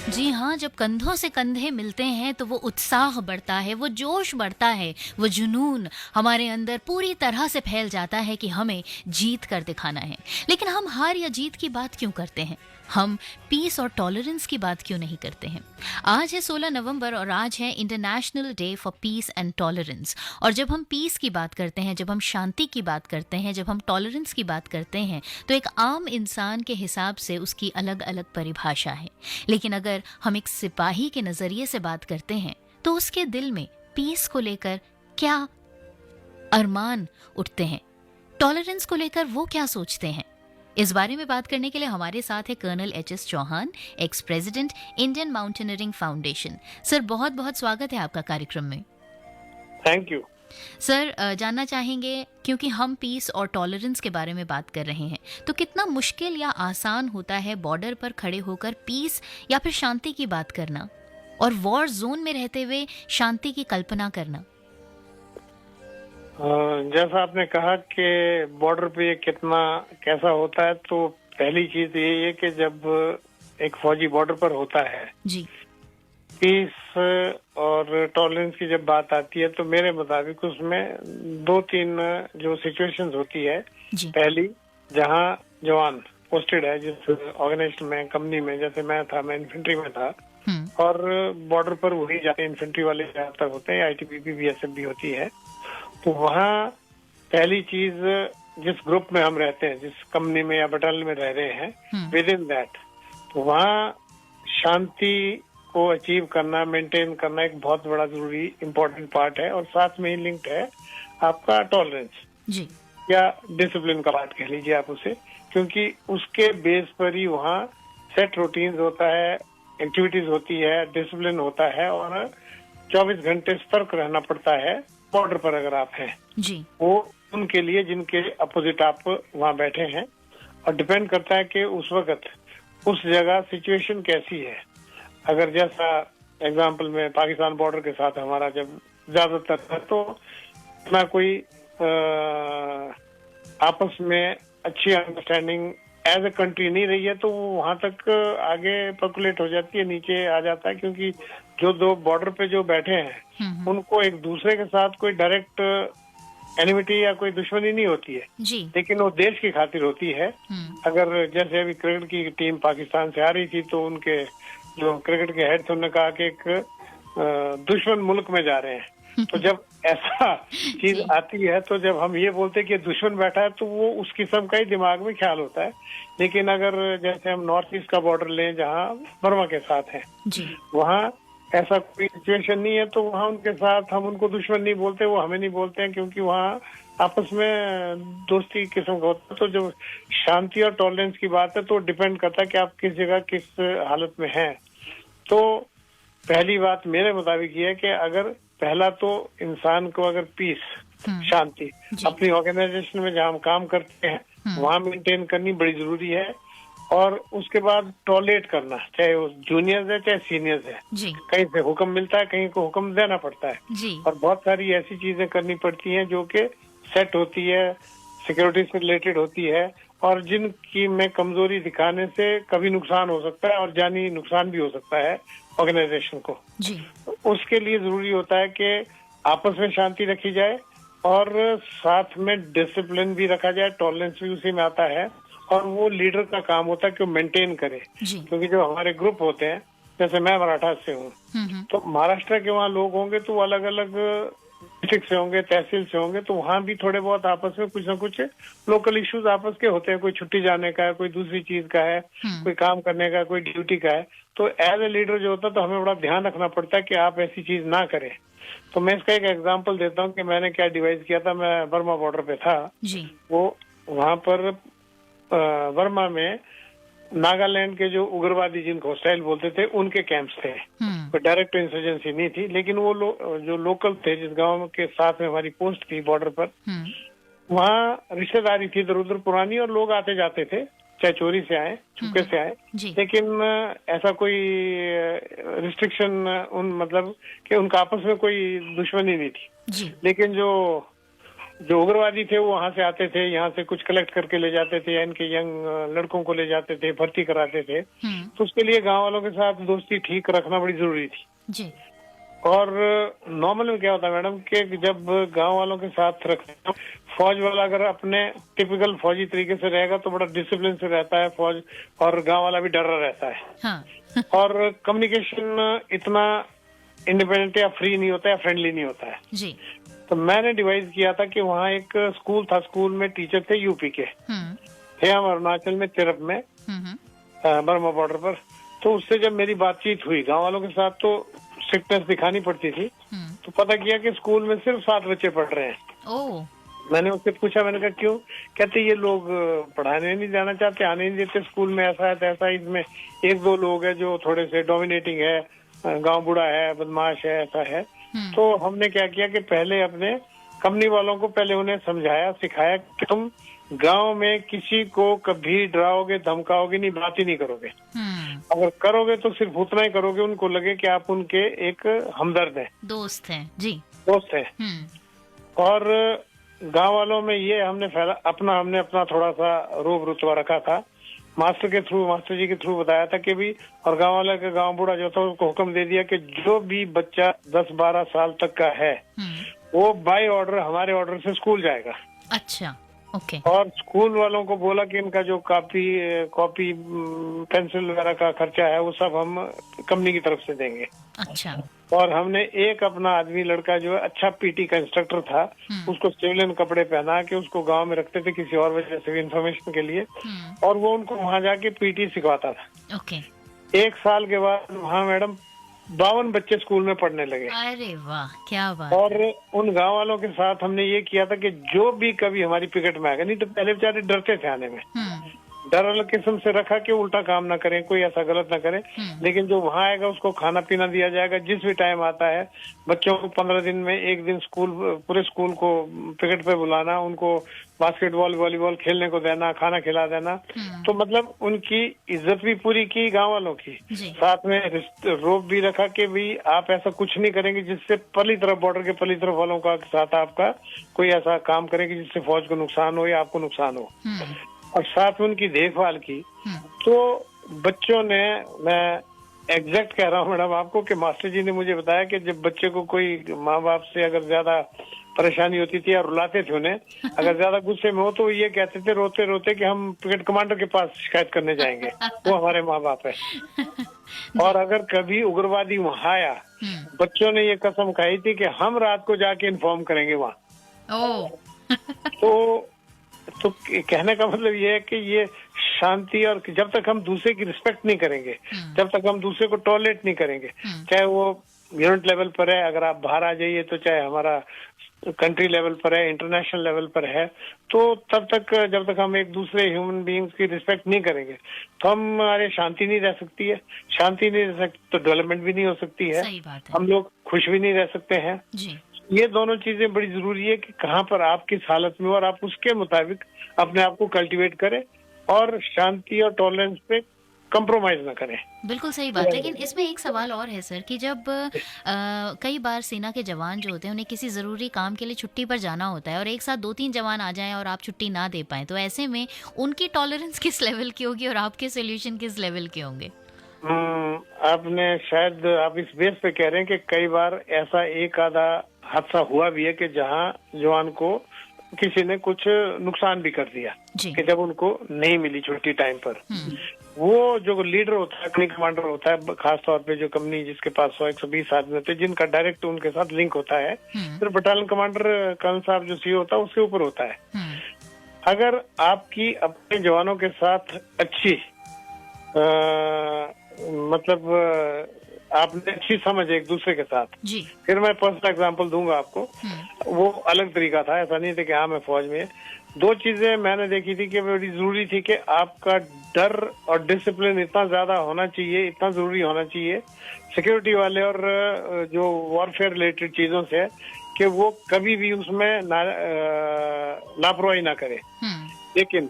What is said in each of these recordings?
जी हाँ, जब कंधों से कंधे मिलते हैं तो वो उत्साह बढ़ता है, वो जोश बढ़ता है, वो जुनून हमारे अंदर पूरी तरह से फैल जाता है कि हमें जीत कर दिखाना है। लेकिन हम हार या जीत की बात क्यों करते हैं? हम पीस और टॉलरेंस की बात क्यों नहीं करते हैं? आज है 16 नवंबर और आज है international day for piece and tolerance. और जब हम पीस की बात करते हैं, जब हम शांति की बात करते हैं, जब हम टॉलरेंस की बात करते हैं, तो एक आम इंसान के हिसाब से उसकी अलग-अलग परिभाषा है। लेकिन अगर हम एक सिपाही के नजरिए से बात करते हैं तो उसके दिल में पीस को लेकर क्या अरमान उठते हैं, टॉलरेंस को लेकर वो क्या सोचते हैं? इस बारे में बात करने के लिए हमारे साथ है colonel H S. Chauhan, ex president, Indian mountaineering Foundation. Sir, बहुत बहुत स्वागत है आपका कार्यक्रम में। Thank you. सर, जानना चाहेंगे, क्योंकि हम पीस और टॉलरेंस के बारे में बात कर रहे हैं, तो कितना मुश्किल या आसान होता है बॉर्डर पर खड़े होकर पीस या फिर शांति की बात करना और वॉर जोन में रहते हुए शांति की कल्पना करना? जैसा आपने कहा कि बॉर्डर पे ये कितना कैसा होता है, तो पहली चीज ये है कि जब एक फौजी बॉर्डर पर होता है, जी। पीस और टॉलरेंस की जब बात आती है तो मेरे मुताबिक उसमें दो तीन जो सिचुएशंस होती है। जी। पहली, जहाँ जवान पोस्टेड है जिस ऑर्गेनाइजेशन में, कंपनी में, जैसे मैं था, मैं इन्फेंट्री में था, हम्म। और बॉर्डर पर वही जाते हैं, इन्फेंट्री वाले ज्यादातर होते हैं, आईटीबीपी, बीएसएफ भी होती है। तो वहाँ पहली चीज, जिस ग्रुप में हम रहते हैं, जिस कंपनी में या बटालियन में रह रहे हैं, विद इन दैट, तो वहाँ शांति को अचीव करना, मेंटेन करना एक बहुत बड़ा जरूरी इम्पोर्टेंट पार्ट है, और साथ में ही लिंक्ड है आपका टॉलरेंस जी। या डिसिप्लिन का पार्ट कह लीजिए आप उसे, क्योंकि उसके बेस पर ही वहाँ सेट रूटीन्स होता है, एक्टिविटीज होती है, डिसिप्लिन होता है, और 24 घंटे सतर्क रहना पड़ता है बॉर्डर पर अगर आप हैं। जी। वो उनके लिए जिनके अपोजिट आप वहाँ बैठे हैं, और डिपेंड करता है कि उस वक्त उस जगह सिचुएशन कैसी है। अगर जैसा एग्जांपल में पाकिस्तान बॉर्डर के साथ हमारा जब ज्यादातर है, तो ना कोई आपस में अच्छी अंडरस्टैंडिंग एज ए कंट्री नहीं रही है, तो वो वहां तक आगे पर्कुलेट हो जाती है, नीचे आ जाता है, क्योंकि जो दो बॉर्डर पे जो बैठे हैं उनको एक दूसरे के साथ कोई डायरेक्ट एनिमिटी या कोई दुश्मनी नहीं होती है, जी। लेकिन वो देश की खातिर होती है। अगर जैसे अभी क्रिकेट की टीम पाकिस्तान से आ रही थी, तो उनके जो क्रिकेट के हेड थे उन्होंने कहा कि एक दुश्मन मुल्क में जा रहे हैं। तो जब ऐसा चीज जी। आती है, तो जब हम ये बोलते हैं कि दुश्मन बैठा है, तो वो उस किस्म का ही दिमाग में ख्याल होता है। लेकिन अगर जैसे हम नॉर्थ ईस्ट का बॉर्डर लें, जहाँ बर्मा के साथ है, जी। वहाँ ऐसा कोई सिचुएशन नहीं है, तो वहाँ उनके साथ हम उनको दुश्मन नहीं बोलते, वो हमें नहीं बोलते हैं, क्योंकि वहाँ आपस में दोस्ती किस्म का होता है। तो जो शांति और टॉलरेंस की बात है, तो डिपेंड करता है कि आप किस जगह किस हालत में हैं। तो पहली बात मेरे मुताबिक ये है कि अगर पहला तो इंसान को अगर पीस, शांति अपनी ऑर्गेनाइजेशन में जहाँ हम काम करते हैं वहाँ मेंटेन करनी बड़ी जरूरी है, और उसके बाद टॉलरेट करना, चाहे वो जूनियर्स है चाहे सीनियर्स है। जी। कहीं से हुक्म मिलता है, कहीं को हुक्म देना पड़ता है, जी। और बहुत सारी ऐसी चीजें करनी पड़ती हैं जो कि सेट होती है, सिक्योरिटी से रिलेटेड होती है, और जिनकी में कमजोरी दिखाने से कभी नुकसान हो सकता है, और जानी नुकसान भी हो सकता है ऑर्गेनाइजेशन को। जी। उसके लिए जरूरी होता है कि आपस में शांति रखी जाए, और साथ में डिसिप्लिन भी रखा जाए, टॉलरेंस भी उसी में आता है, और वो लीडर का काम होता है कि वो मेंटेन करे। जी। क्योंकि जो हमारे ग्रुप होते हैं, जैसे मैं मराठा से हूँ, तो महाराष्ट्र के वहाँ लोग होंगे, तो वो अलग अलग डिस्ट्रिक्ट से होंगे, तहसील से होंगे, तो वहाँ भी थोड़े बहुत आपस में कुछ ना कुछ लोकल इश्यूज आपस के होते हैं। कोई छुट्टी जाने का है, कोई दूसरी चीज का है, कोई काम करने का, कोई ड्यूटी का है। तो एज ए लीडर जो होता है, तो हमें बड़ा ध्यान रखना पड़ता है कि आप ऐसी चीज ना करें। तो मैं इसका एक एग्जांपल देता हूँ कि मैंने क्या डिवाइस किया था। मैं बर्मा बॉर्डर पे था। जी। वो वहाँ पर बर्मा में नागालैंड के जो उग्रवादी, जिनको हॉस्टाइल बोलते थे, उनके कैंप्स थे। कोई डायरेक्ट इंसर्जेंसी नहीं थी, लेकिन वो जो लोकल थे, जिस गांव के साथ में हमारी पोस्ट थी बॉर्डर पर, वहाँ रिश्तेदारी थी इधर उधर पुरानी, और लोग आते जाते थे, चाहे चोरी से आए, छुपके से आए, लेकिन ऐसा कोई रिस्ट्रिक्शन, उन मतलब कि उनका आपस में कोई दुश्मनी नहीं थी। लेकिन जो जो उग्रवादी थे वो वहां से आते थे, यहाँ से कुछ कलेक्ट करके ले जाते थे, या इनके यंग लड़कों को ले जाते थे, भर्ती कराते थे। तो उसके लिए गांव वालों के साथ दोस्ती ठीक रखना बड़ी जरूरी थी। जी। और नॉर्मल में क्या होता है मैडम कि जब गांव वालों के साथ रखते हैं, फौज वाला अगर अपने टिपिकल फौजी तरीके से रहेगा तो बड़ा डिसिप्लिन से रहता है फौज, और गांव वाला भी डरा रहता है। हाँ। और कम्युनिकेशन इतना इंडिपेंडेंट या फ्री नहीं होता है, फ्रेंडली नहीं होता है। जी। तो मैंने डिवाइस किया था कि वहाँ एक स्कूल था, स्कूल में टीचर थे यूपी के, थे हम अरुणाचल में, तिरप में, बर्मा बॉर्डर पर। तो उससे जब मेरी बातचीत हुई गांव वालों के साथ, तो स्ट्रिक्टनेस दिखानी पड़ती थी। तो पता किया कि स्कूल में सिर्फ 7 बच्चे पढ़ रहे हैं। ओह। मैंने उससे पूछा, मैंने कहा क्यों? कहते ये लोग पढ़ाने नहीं जाना चाहते, आने नहीं देते स्कूल में, ऐसा है तैसा। इसमें 1-2 लोग हैं जो थोड़े से डोमिनेटिंग है, गांव बूढ़ा है, बदमाश है, ऐसा है। तो हमने क्या किया कि पहले अपने कंपनी वालों को पहले उन्हें समझाया, सिखाया कि तुम गांव में किसी को कभी डराओगे, धमकाओगे नहीं, बात ही नहीं करोगे। अगर करोगे तो सिर्फ उतना ही करोगे, उनको लगे कि आप उनके एक हमदर्द हैं, दोस्त हैं। जी। दोस्त हैं। और गांव वालों में ये हमने अपना थोड़ा सा रोब रुतबा रखा था। मास्टर जी के थ्रू बताया था कि भी, और गांव वाले का गांव बूढ़ा जो था उसको हुक्म दे दिया कि जो भी बच्चा 10-12 साल तक का है वो बाय ऑर्डर, हमारे ऑर्डर से स्कूल जाएगा। अच्छा। ओके। और स्कूल वालों को बोला कि इनका जो कॉपी पेंसिल वगैरह का खर्चा है वो सब हम कंपनी की तरफ से देंगे। अच्छा। और हमने एक अपना आदमी लड़का जो है अच्छा पीटी का इंस्ट्रक्टर था, उसको सिविलियन कपड़े पहना के उसको गांव में रखते थे किसी और वजह से, इन्फॉर्मेशन के लिए। और वो उनको वहां जाके पीटी सिखवाता था। ओके। 1 साल के बाद वहाँ मैडम 52 बच्चे स्कूल में पढ़ने लगे। अरे वाह, क्या बात। और उन गांव वालों के साथ हमने ये किया था कि जो भी कभी हमारी पिकेट में आएगा, नहीं तो पहले बेचारे डरते थे आने में, डर अलग किस्म से रखा कि उल्टा काम ना करें, कोई ऐसा गलत ना करें। लेकिन जो वहाँ आएगा उसको खाना पीना दिया जाएगा जिस भी टाइम आता है। बच्चों को 15 दिन में 1 दिन पूरे स्कूल को पिकेट पे बुलाना, उनको बास्केटबॉल, वॉलीबॉल खेलने को देना, खाना खिला देना। तो मतलब उनकी इज्जत भी पूरी की गांव वालों की, साथ में रोप भी रखा कि भाई आप ऐसा कुछ नहीं करेंगे जिससे पली तरफ, बॉर्डर के पली तरफ वालों का साथ आपका कोई ऐसा काम करेंगे जिससे फौज को नुकसान हो या आपको नुकसान हो। और साथ में उनकी देखभाल की। तो बच्चों ने, मैं एग्जैक्ट कह रहा हूँ मैडम आपको कि मास्टर जी ने मुझे बताया कि जब बच्चे को कोई माँ बाप से अगर ज्यादा परेशानी होती थी या रुलाते थे उन्हें, अगर ज्यादा गुस्से में हो तो ये कहते थे रोते रोते कि हम ब्रिगेड कमांडर के पास शिकायत करने जाएंगे, वो हमारे माँ बाप है। और अगर कभी उग्रवादी वहां आया, बच्चों ने ये कसम खाई थी कि हम रात को जाके इन्फॉर्म करेंगे वहाँ। तो कहने का मतलब ये है कि ये शांति, और जब तक हम दूसरे की रिस्पेक्ट नहीं करेंगे, जब तक हम दूसरे को टॉलरेट नहीं करेंगे, चाहे वो यूनिट लेवल पर है, अगर आप बाहर आ जाइए तो चाहे हमारा कंट्री लेवल पर है, इंटरनेशनल लेवल पर है, तो तब तक जब तक हम एक दूसरे ह्यूमन बीइंग्स की रिस्पेक्ट नहीं करेंगे तो हमारे शांति नहीं रह सकती है। शांति नहीं रह सकती तो डेवलपमेंट भी नहीं हो सकती है। सही बात है। हम लोग खुश भी नहीं रह सकते हैं जी। ये दोनों चीजें बड़ी जरूरी है कि कहाँ पर आप किस हालत में हो और आप उसके मुताबिक अपने आप को कल्टीवेट करें और शांति और टॉलरेंस पे कंप्रोमाइज ना करें। बिल्कुल सही बात। लेकिन इसमें एक सवाल और है सर कि जब कई बार सेना के जवान जो होते हैं उन्हें किसी ज़रूरी काम के लिए छुट्टी पर जाना होता है और एक साथ 2-3 जवान आ जाएं और आप छुट्टी ना दे पाएं, तो ऐसे में उनकी टॉलरेंस किस लेवल की होगी और आपके सोल्यूशन किस लेवल के होंगे? आपने शायद आप इस बेस पे कह रहे हैं कि कई बार ऐसा एक आधा हादसा हुआ भी है कि जहां जवान को किसी ने कुछ नुकसान भी कर दिया कि जब उनको नहीं मिली छुट्टी टाइम पर। वो जो लीडर होता है, कंपनी कमांडर होता है, खास तौर पे जो कंपनी जिसके पास 100-120 आदमी होते हैं जिनका डायरेक्ट उनके साथ लिंक होता है, फिर बटालियन कमांडर कर्नल साहब जो सीओ होता है उसके ऊपर होता है। अगर आपकी अपने जवानों के साथ अच्छी मतलब आपने अच्छी समझ एक दूसरे के साथ जी। फिर मैं पर्सनल एग्जांपल दूंगा आपको, वो अलग तरीका था, ऐसा नहीं था कि हाँ मैं फौज में। 2 चीजें मैंने देखी थी कि बड़ी जरूरी थी कि आपका डर और डिसिप्लिन इतना ज्यादा होना चाहिए, इतना जरूरी होना चाहिए सिक्योरिटी वाले और जो वॉरफेयर रिलेटेड चीजों से, कि वो कभी भी उसमें लापरवाही ना करे। लेकिन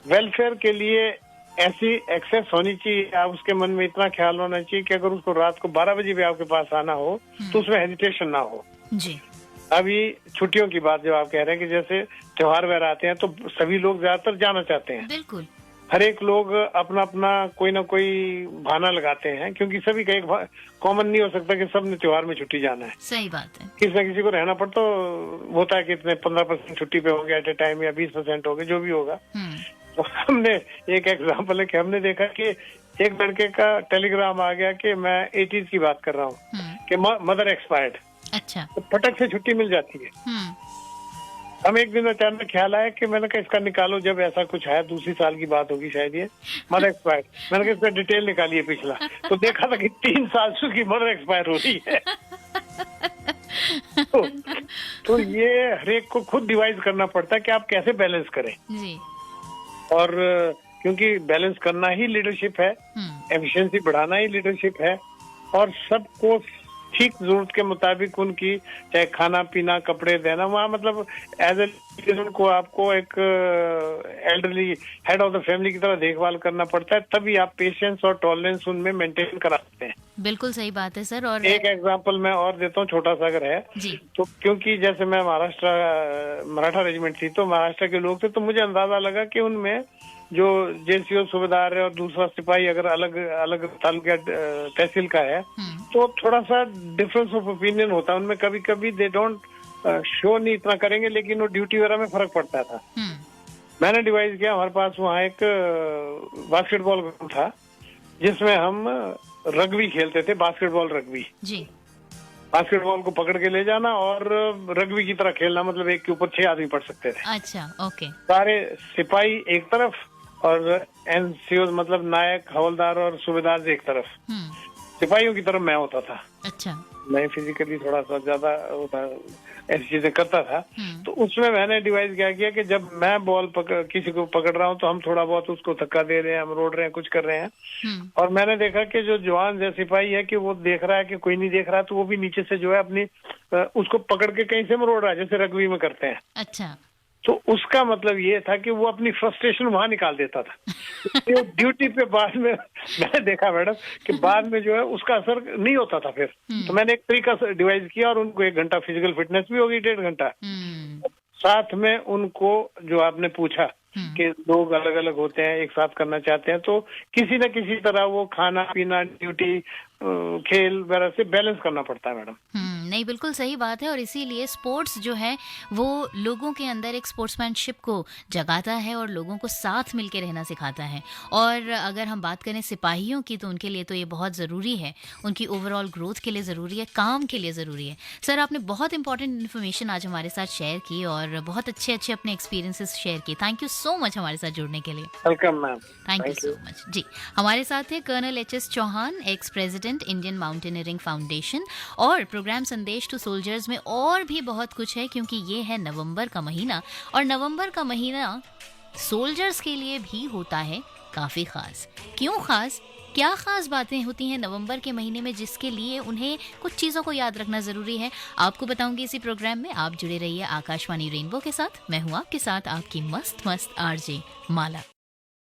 वेलफेयर के लिए ऐसी एक्सेस होनी चाहिए, आप उसके मन में इतना ख्याल होना चाहिए कि अगर उसको रात को 12 बजे भी आपके पास आना हो तो उसमें हेजिटेशन ना हो जी। अभी छुट्टियों की बात जो आप कह रहे हैं कि जैसे त्योहार वगैरह आते हैं तो सभी लोग ज्यादातर जाना चाहते हैं। बिल्कुल। हर एक लोग अपना अपना कोई ना कोई बहाना लगाते हैं, क्योंकि सभी का एक कॉमन नहीं हो सकता कि सब ने त्योहार में छुट्टी जाना है। सही बात है। किसी न किसी को रहना पड़ता तो होता है कि इतने 15% छुट्टी पे हो गया एट ए टाइम, या 20% हो गया, जो भी होगा। तो हमने एक एग्जाम्पल है कि हमने देखा कि एक लड़के का टेलीग्राम आ गया कि मैं 80s की बात कर रहा हूँ कि मदर एक्सपायर्ड। अच्छा। तो फटक से छुट्टी मिल जाती है। हम एक दिन अचानक ख्याल आया कि मैंने कहा इसका निकालो, जब ऐसा कुछ है, दूसरी साल की बात होगी शायद, ये मदर एक्सपायर्ड। मैंने कहा इसका डिटेल निकालिए पिछला, तो देखा था कि 3 साल से उसकी मदर एक्सपायर हो रही है। तो ये हर एक को खुद डिवाइस करना पड़ता है कि आप कैसे बैलेंस करें जी। और क्योंकि बैलेंस करना ही लीडरशिप है, एफिशिएंसी बढ़ाना ही लीडरशिप है, और सबको ठीक जरूरत के मुताबिक उनकी चाहे खाना पीना कपड़े देना, वहाँ मतलब एज ए उनको आपको एक elderly head of the family की तरह देखभाल करना पड़ता है, तभी आप पेशेंस और टॉलरेंस उनमें मेंटेन करा सकते हैं। बिल्कुल सही बात है सर। और एक एग्जांपल मैं और देता हूँ, छोटा सा अगर है जी। तो, क्योंकि जैसे मैं मराठा रेजिमेंट थी तो महाराष्ट्र के लोग थे, तो मुझे अंदाजा लगा कि उनमें जो जेसीओ सूबेदार है और दूसरा सिपाही अगर अलग अलग तालुका तहसील का है तो थोड़ा सा डिफरेंस ऑफ ओपिनियन होता है उनमें। कभी कभी दे डोंट शो नहीं इतना करेंगे, लेकिन वो ड्यूटी वगैरह में फर्क पड़ता था। मैंने डिवाइस किया, हमारे पास वहाँ एक बास्केटबॉल ग्राउंड था जिसमें हम रग्बी खेलते थे, बास्केटबॉल रग्बी जी। बास्केटबॉल को पकड़ के ले जाना और रग्बी की तरह खेलना, मतलब एक के ऊपर 6 आदमी पड़ सकते थे। अच्छा, ओके। सारे सिपाही एक तरफ और एनसीओ मतलब नायक हवलदार और सूबेदार एक तरफ। सिपाहियों की तरफ मैं होता था। अच्छा। मैं फिजिकली थोड़ा सा ज्यादा ऐसी चीजें करता था। तो उसमें मैंने डिवाइस क्या किया कि जब मैं बॉल किसी को पकड़ रहा हूँ तो हम थोड़ा बहुत उसको धक्का दे रहे हैं, हम रोड रहे हैं, कुछ कर रहे हैं। और मैंने देखा कि जो जवान जैसे सिपाही है कि वो देख रहा है कि कोई नहीं देख रहा, तो वो भी नीचे से जो है अपनी उसको पकड़ के कहीं से मरोड़ रहा है, जैसे रग्बी में करते हैं। अच्छा। तो उसका मतलब ये था कि वो अपनी फ्रस्ट्रेशन वहां निकाल देता था। तो ड्यूटी पे बाद में मैंने देखा मैडम कि बाद में जो है उसका असर नहीं होता था फिर। तो मैंने एक तरीका से डिवाइस किया और उनको 1 घंटा फिजिकल फिटनेस भी होगी, 1.5 घंटा। साथ में उनको जो आपने पूछा कि लोग अलग अलग होते हैं, एक साथ करना चाहते हैं, तो किसी न किसी तरह वो खाना पीना ड्यूटी खेल वगैरह से बैलेंस करना पड़ता है मैडम। नहीं, बिल्कुल सही बात है। और इसीलिए स्पोर्ट्स जो है वो लोगों के अंदर एक स्पोर्ट्समैनशिप को जगाता है और लोगों को साथ मिलके रहना सिखाता है। और अगर हम बात करें सिपाहियों की तो उनके लिए तो ये बहुत ज़रूरी है, उनकी ओवरऑल ग्रोथ के लिए ज़रूरी है, काम के लिए ज़रूरी है। सर, आपने बहुत इंपॉर्टेंट इन्फॉर्मेशन आज हमारे साथ शेयर की और बहुत अच्छे अच्छे अपने एक्सपीरियंसेस शेयर किए। थैंक यू सो मच हमारे साथ जुड़ने के लिए। Welcome ma'am. Thank you so much ji. हमारे साथ है colonel HS Chauhan, ex president Indian mountaineering foundation. और प्रोग्राम संदेश टू सोल्जर्स में और भी बहुत कुछ है, क्योंकि ये है नवंबर का महीना और नवंबर का महीना सोल्जर्स के लिए भी होता है काफ़ी ख़ास। क्यों ख़ास? क्या ख़ास बातें होती हैं नवंबर के महीने में जिसके लिए उन्हें कुछ चीज़ों को याद रखना ज़रूरी है, आपको बताऊंगी इसी प्रोग्राम में। आप जुड़े रहिए आकाशवाणी रेनबो के साथ। मैं हूँ आपके साथ आपकी मस्त मस्त RJ माला।